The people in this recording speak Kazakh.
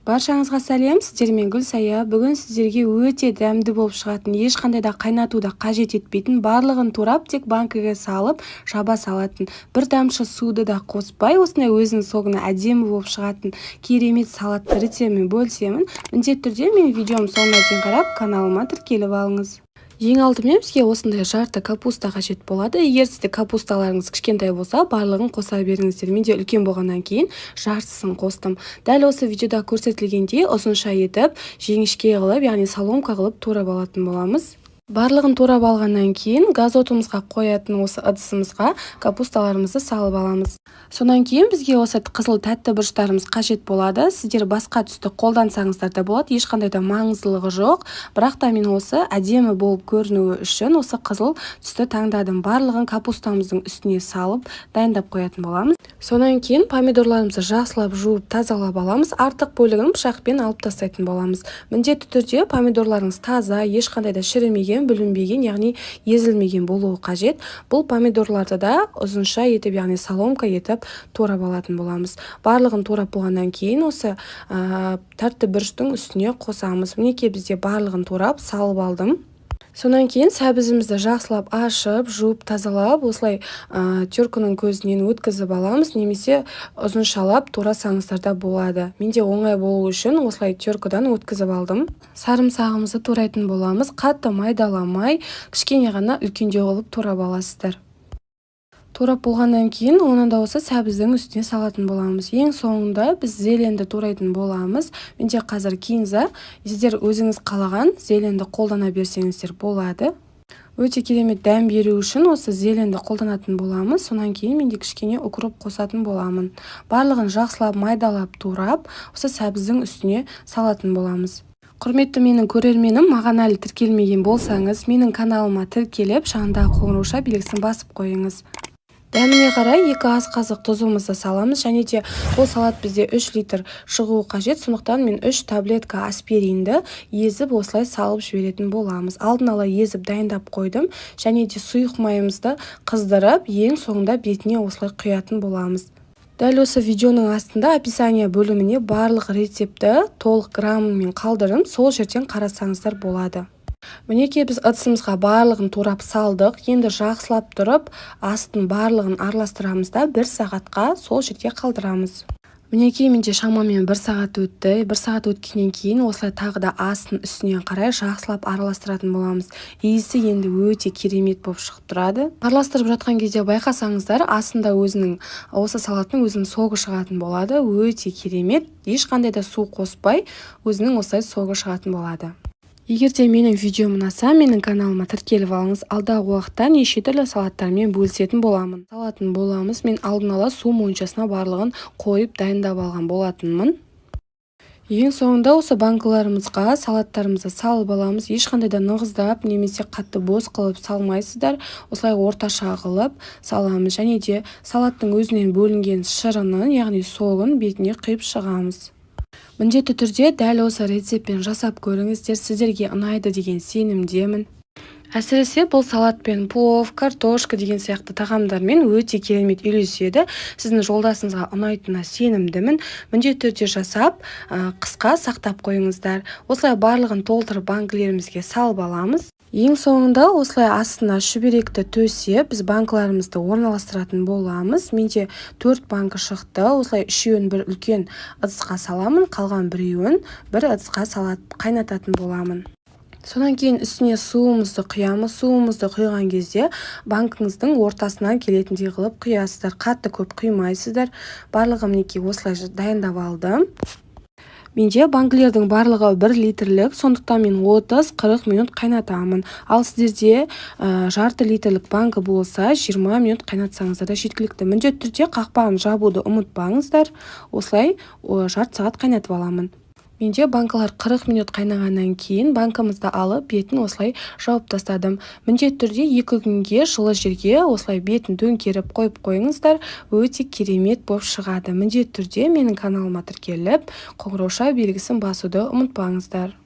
Баршаңызға сәлем, сіздермен Гүлсая. Бүгін сіздерге өте дәмді болып шығатын, ешқандай да қайнатуды қажет етпейтін, барлығын турап тек банкіге салып, жаба салатын, бір дамшы суды да қоспай, осындай өзінің соғына әдемі болып шығатын керемет салатты рецептімен бөлісемін. Міндетті түрде менің видеом соңына дейін қарап, каналыма тіркеліп алыңыз. Ең алдымен бізге осындай жарты капуста қажет болады. Егер сізде капусталарыңыз кішкентай болса, барлығын қоса беріңіздер. Менде үлкен болғаннан кейін жартысын қостым. Дәл осы видеода көрсетілгендей ұзынша етіп, жіңішке қылып, яғни соломка қылып турап алатын боламыз. Барлығын турап алғаннан кейін газ отымызға қоятын осы ыдысымызға капусталарымызды салып аламыз. Сонан кейін бізге осы қызыл тәтті бұрыштарымыз қажет болады. Сіздер басқа түсті қолдансаңыздар да болады, ешқандай да маңыздылығы жоқ. Бірақ та мен осы әдемі болып көрінуі үшін осы қызыл түсті таңдадым. Барлығын капустамыздың үстіне салып дайындап қоятын боламыз. Сонан кейін помидорларымызды жақсылап жуып тазалап аламыз. Артық бөлігін пышақпен алып тастайтын боламыз. Міндетті түрде помидорларыңыз таза, ешқандай да шірімеген, бүлінбеген, яғни езілмеген болуы қажет. Бұл помидорларды да ұзынша етіп, яғни соломка етіп турап алатын боламыз. Барлығын турап болғаннан кейін осы тәтті бұрыштың үстіне қосамыз. Мінекей бізде барлығын турап салып алдым. Сонан кейін сәбізімізді жақсылап ашып, жуып, тазалап, осылай терканың көзінен өткізіп аламыз, немесе ұзыншалап турасаңыздар да болады. Менде оңай болу үшін осылай теркадан өткізіп алдым. Сарымсағымызды турайтын боламыз. Қатты майдаламай, кішкене ғана үлкендеу қылып турап аласыздар. Турап болғаннан кейін оны да осы сәбіздің үстіне салатын боламыз. Ең соңында біз зеленді турайтын боламыз. Менде қазір кинза. Сіздер өзіңіз қалаған зеленді қолдана берсеңіздер болады. Өте керемет дәм беру үшін осы зеленді қолданатын боламыз. Сонан кейін менде кішкене укроп қосатын боламын. Барлығын жақсылап майдалап турап, осы сәбіздің үстіне салатын боламыз. Құрметті менің көрерменім, маған әлі тіркелмеген болсаңыз, менің каналыма тіркеліп, жанындағы қоңырауша белгісін басып қойыңыз. Дәміне қарай 2 ас қасық тұзымызды саламыз, және де бұл салат бізде 3 литр шығуы қажет, сондықтан мен 3 таблетка аспиринді езіп осылай салып жіберетін боламыз. Алдын ала езіп дайындап қойдым, және де сұйық майымызды қыздырып, ең соңында бетіне осылай құятын боламыз. Дәл осы видеоның астында описание бөліміне барлық рецепті толық граммымен қалдырым, сол жерден қарасаңыздар болады. Мінекей біз ыдысымызға барлығын турап салдық. Енді жақсылап тұрып, астын барлығын араластырамыз да 1 сағатқа сол жерде қалдырамыз. Мінекей менде шамамен 1 сағат өтті. 1 сағат өткеннен кейін осылай тағы да астын үстінен қарай жақсылап араластыратын боламыз. Иісі енді өте керемет болып шығып тұрады. Араластырып жатқан кезде байқасаңыздар, астында өзінің осы салаттың өзінің соғы шығатын болады. Өте керемет, ешқандай да су қоспай, өзінің осылай соғы шығатын болады. Егер де менің видеом ұнаса, менің каналыма тіркеліп алыңыз. Алдағы уақытта неше түрлі салаттармен бөлісетін боламын. Салатын боламыз. Мен алдын ала су моншасына барлығын қойып дайындап алған болатынмын. Ең соңында осы банкаларымызға салаттарымызды салып аламыз. Ешқандай да нығыздап немесе қатты бос қылып салмайсыздар. Осылай орташа қылып саламыз, және де салаттың өзінен бөлінген шырынын, яғни соғын бетіне құйып шығамыз. Міндетті түрде дәл осы рецептпен жасап көріңіздер, сіздерге ұнайды деген сенімдемін. Әсіресе бұл салатпен плов, картошка деген сияқты тағамдармен өте керемет үйлеседі. Сіздің жолдасыңызға ұнайтынына сенімдімін. Міндетті түрде жасап, қысқа сақтап қойыңыздар. Осылай барлығын толтырып банкілерімізге салып аламыз. Ең соңында осылай астына шүберекті төсеп, біз банкаларымызды орналастыратын боламыз. Менде 4 банка шықты. Осылай 3-еуін бір үлкен ыдысқа саламын, қалған 1-еуін бір ыдысқа салып қайнататын боламын. Сонан кейін үстіне суымызды құямыз. Суымызды құйған кезде банкыңыздың ортасынан келетіндей қылып құясыздар. Қатты көп құймайсыздар. Барлығы мінекей осылай дайындап алдым. Менде банкілердің барлығы 1 литрлік, сондықтан мен 30-40 минут қайнатамын. Ал сіздерде жарты литрлік банкі болса, 20 минут қайнатсаңыздар да жеткілікті. Міндетті түрде қақпағын жабуды ұмытпаңыздар. Осылай жарты сағат қайнатып аламын. Менде банкалар 40 минут қайнағаннан кейін банкамызды алып, бетін осылай жауып тастадым. Міндетті түрде 2 күнге жылы жерге осылай бетін төңкеріп қойып қойыңыздар, өте керемет болып шығады. Міндетті түрде менің каналыма тіркеліп, қоңырауша белгісін басуды ұмытпаңыздар.